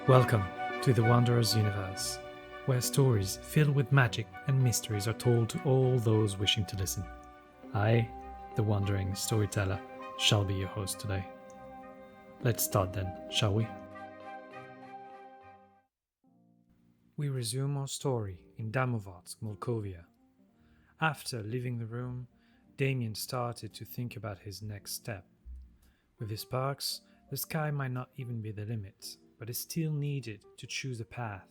Welcome to the Wanderer's Universe, where stories filled with magic and mysteries are told to all those wishing to listen. I, the wandering storyteller, shall be your host today. Let's start then, shall we? We resume our story in Damovarsk, Molkovia. After leaving the room, Damian started to think about his next step. With his perks, the sky might not even be the limit, but it still needed to choose a path,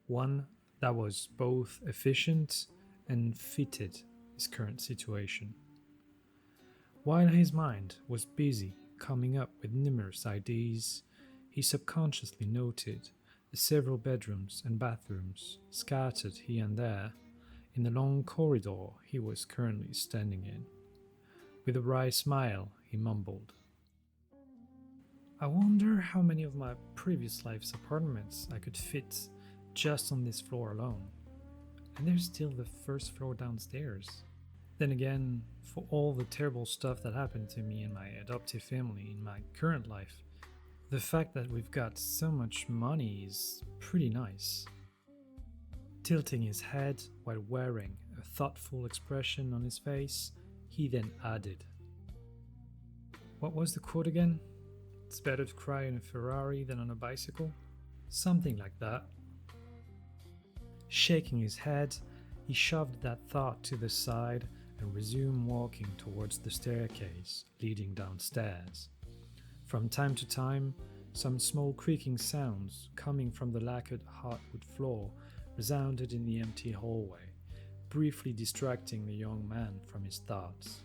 one that was both efficient and fitted his current situation. While his mind was busy coming up with numerous ideas, he subconsciously noted the several bedrooms and bathrooms scattered here and there in the long corridor he was currently standing in. With a wry smile, he mumbled, "I wonder how many of my previous life's apartments I could fit just on this floor alone. And there's still the first floor downstairs. Then again, for all the terrible stuff that happened to me and my adoptive family in my current life, the fact that we've got so much money is pretty nice." Tilting his head while wearing a thoughtful expression on his face, he then added, "What was the quote again? It's better to cry in a Ferrari than on a bicycle?" Something like that. Shaking his head, he shoved that thought to the side and resumed walking towards the staircase leading downstairs. From time to time, some small creaking sounds coming from the lacquered hardwood floor resounded in the empty hallway, briefly distracting the young man from his thoughts.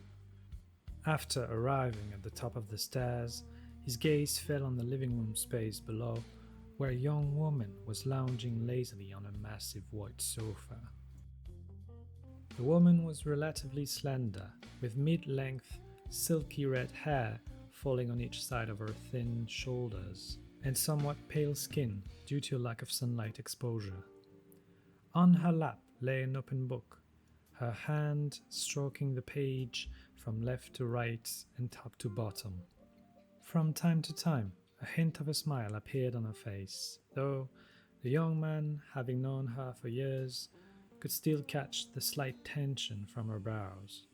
After arriving at the top of the stairs, his gaze fell on the living room space below, where a young woman was lounging lazily on a massive white sofa. The woman was relatively slender, with mid-length, silky red hair falling on each side of her thin shoulders, and somewhat pale skin due to a lack of sunlight exposure. On her lap lay an open book, her hand stroking the page from left to right and top to bottom. From time to time, a hint of a smile appeared on her face, though the young man, having known her for years, could still catch the slight tension from her brows.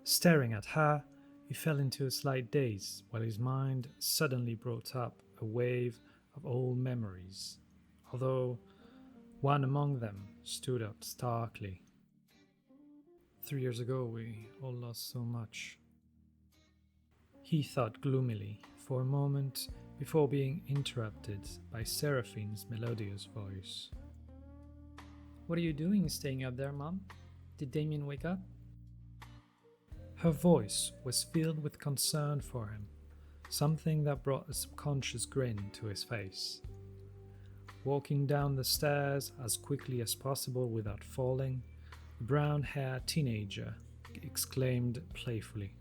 Staring at her, he fell into a slight daze, while his mind suddenly brought up a wave of old memories, although one among them stood out starkly. 3 years ago, we all lost so much. He thought gloomily for a moment before being interrupted by Seraphine's melodious voice. "What are you doing staying up there, Mom? Did Damien wake up?" Her voice was filled with concern for him, something that brought a subconscious grin to his face. Walking down the stairs as quickly as possible without falling, the brown-haired teenager exclaimed playfully,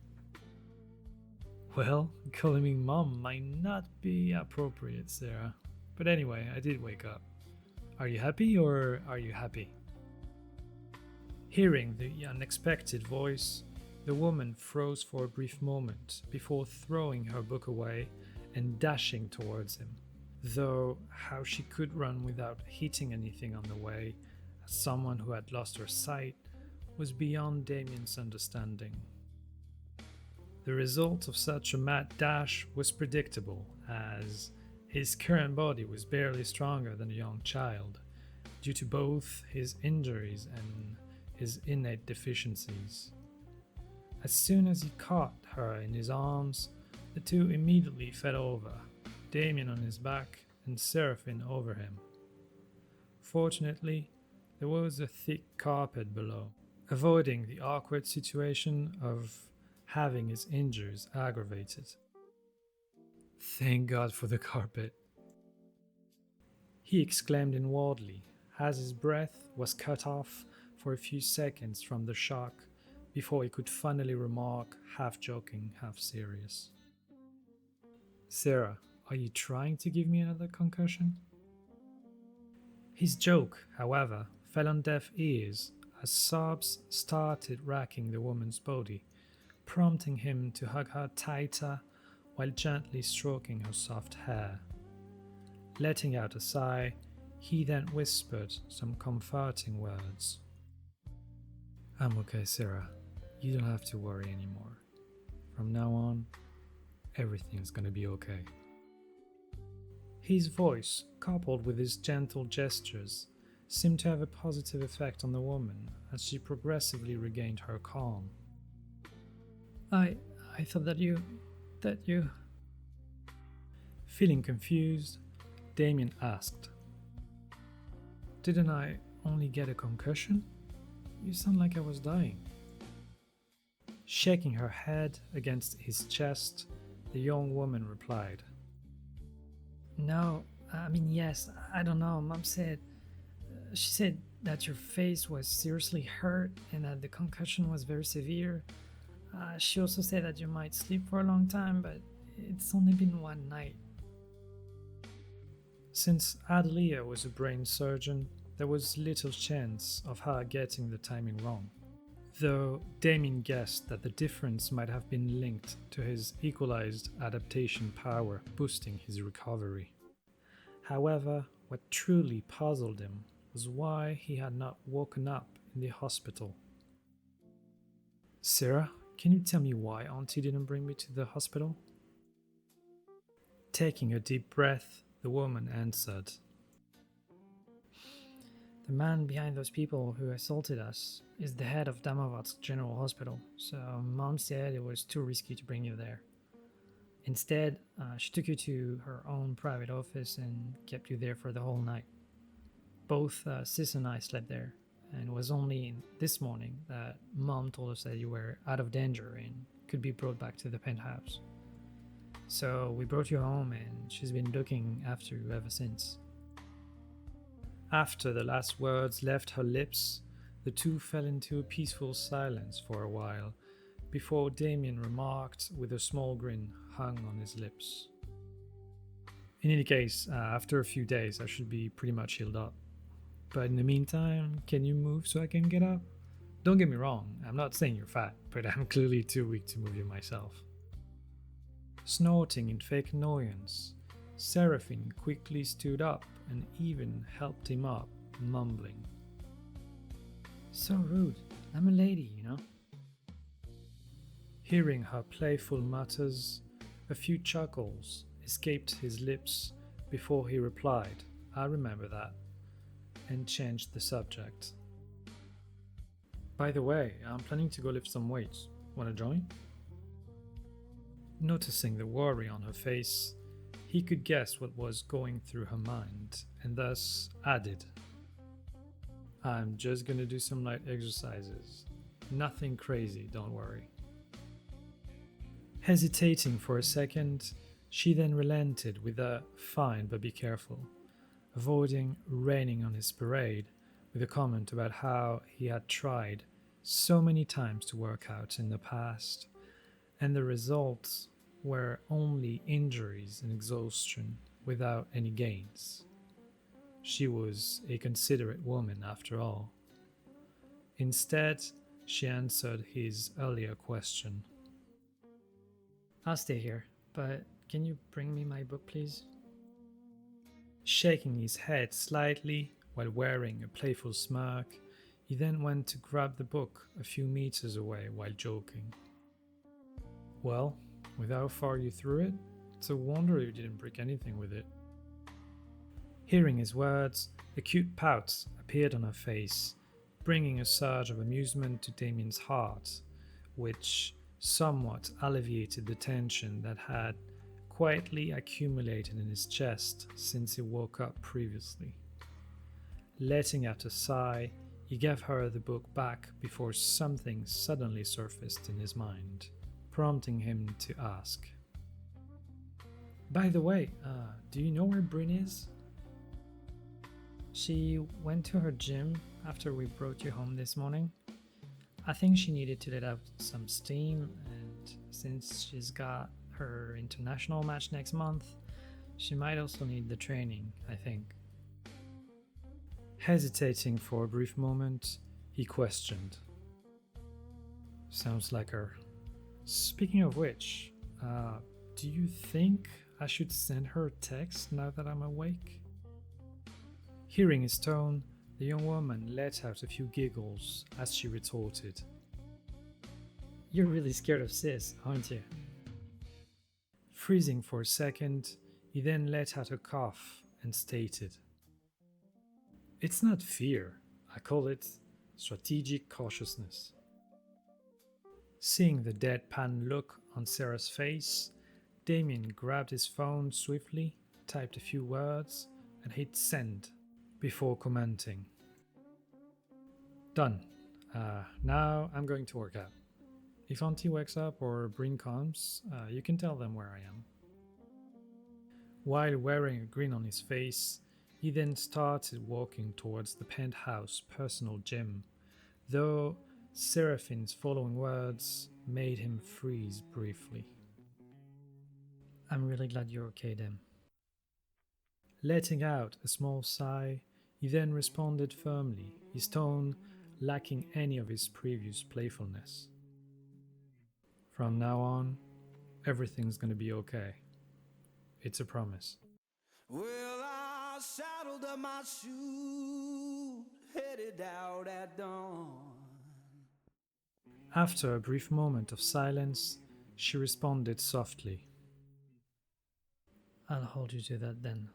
"Well, calling me Mom might not be appropriate, Sarah. But anyway, I did wake up. Are you happy or are you happy?" Hearing the unexpected voice, the woman froze for a brief moment before throwing her book away and dashing towards him, though how she could run without hitting anything on the way, as someone who had lost her sight, was beyond Damian's understanding. The result of such a mad dash was predictable, as his current body was barely stronger than a young child, due to both his injuries and his innate deficiencies. As soon as he caught her in his arms, the two immediately fell over, Damian on his back and Seraphine over him. Fortunately, there was a thick carpet below, avoiding the awkward situation of having his injuries aggravated. "Thank God for the carpet," he exclaimed inwardly, as his breath was cut off for a few seconds from the shock before he could finally remark, half joking, half serious, "Sarah, are you trying to give me another concussion?" His joke, however, fell on deaf ears as sobs started racking the woman's body, prompting him to hug her tighter while gently stroking her soft hair. Letting out a sigh, he then whispered some comforting words. I'm okay, Sarah. You don't have to worry anymore. From now on, everything's gonna be okay. His voice, coupled with his gentle gestures, seemed to have a positive effect on the woman as she progressively regained her calm. I thought that you... Feeling confused, Damian asked, Didn't I only get a concussion? You sound like I was dying. Shaking her head against his chest, the young woman replied, No, yes, I don't know. Mom said... She said that your face was seriously hurt and that the concussion was very severe. She also said that you might sleep for a long time, but it's only been one night. Since Adelia was a brain surgeon, there was little chance of her getting the timing wrong, though Damian guessed that the difference might have been linked to his equalized adaptation power boosting his recovery. However, what truly puzzled him was why he had not woken up in the hospital. Sarah, can you tell me why Auntie didn't bring me to the hospital? Taking a deep breath, the woman answered, The man behind those people who assaulted us is the head of Damovat's General Hospital, so Mom said it was too risky to bring you there. Instead, she took you to her own private office and kept you there for the whole night. Both Sis and I slept there, and it was only this morning that Mom told us that you were out of danger and could be brought back to the penthouse. So we brought you home, and she's been looking after you ever since. After the last words left her lips, the two fell into a peaceful silence for a while, before Damian remarked with a small grin hung on his lips. In any case, after a few days I should be pretty much healed up. But in the meantime, can you move so I can get up? Don't get me wrong, I'm not saying you're fat, but I'm clearly too weak to move you myself. Snorting in fake annoyance, Seraphine quickly stood up and even helped him up, mumbling. So rude, I'm a lady, you know? Hearing her playful mutters, a few chuckles escaped his lips before he replied, I remember that, and changed the subject. By the way, I'm planning to go lift some weights. Wanna join? Noticing the worry on her face, he could guess what was going through her mind, and thus added, I'm just gonna do some light exercises. Nothing crazy, don't worry. Hesitating for a second, she then relented with a fine but be careful, avoiding raining on his parade with a comment about how he had tried so many times to work out in the past, and the results were only injuries and exhaustion without any gains. She was a considerate woman after all. Instead, she answered his earlier question. I'll stay here, but can you bring me my book, please? Shaking his head slightly while wearing a playful smirk, he then went to grab the book a few meters away while joking. Well, with how far you threw it, it's a wonder you didn't break anything with it. Hearing his words, a cute pout appeared on her face, bringing a surge of amusement to Damian's heart, which somewhat alleviated the tension that had quietly accumulated in his chest since he woke up previously. Letting out a sigh, he gave her the book back before something suddenly surfaced in his mind, prompting him to ask. By the way, do you know where Bryn is? She went to her gym after we brought you home this morning. I think she needed to let out some steam, and since she's got her international match next month, she might also need the training, I think. Hesitating for a brief moment, he questioned. Sounds like her. Speaking of which, do you think I should send her a text now that I'm awake. Hearing his tone, the young woman let out a few giggles as she retorted. You're really scared of sis, aren't you? Freezing for a second, he then let out a cough and stated, It's not fear, I call it strategic cautiousness. Seeing the deadpan look on Sarah's face, Damian grabbed his phone swiftly, typed a few words, and hit send before commenting. Done. Now I'm going to work out. If Auntie wakes up or Bryn comes, you can tell them where I am. While wearing a grin on his face, he then started walking towards the penthouse personal gym, though Seraphine's following words made him freeze briefly. I'm really glad you're okay, Dem. Letting out a small sigh, he then responded firmly, his tone lacking any of his previous playfulness. From now on, everything's gonna be okay. It's a promise. Well, I saddled up my shoes, headed out at dawn. After a brief moment of silence, she responded softly. I'll hold you to that then.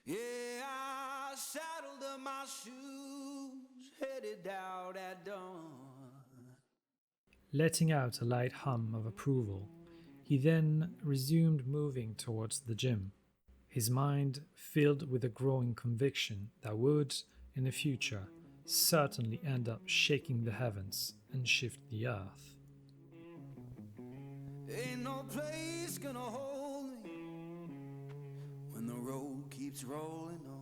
Yeah, I saddled up my shoes, headed out at dawn. Letting out a light hum of approval, he then resumed moving towards the gym, his mind filled with a growing conviction that would, in the future, certainly end up shaking the heavens and shift the earth. Ain't no place gonna hold me when the road keeps rolling on.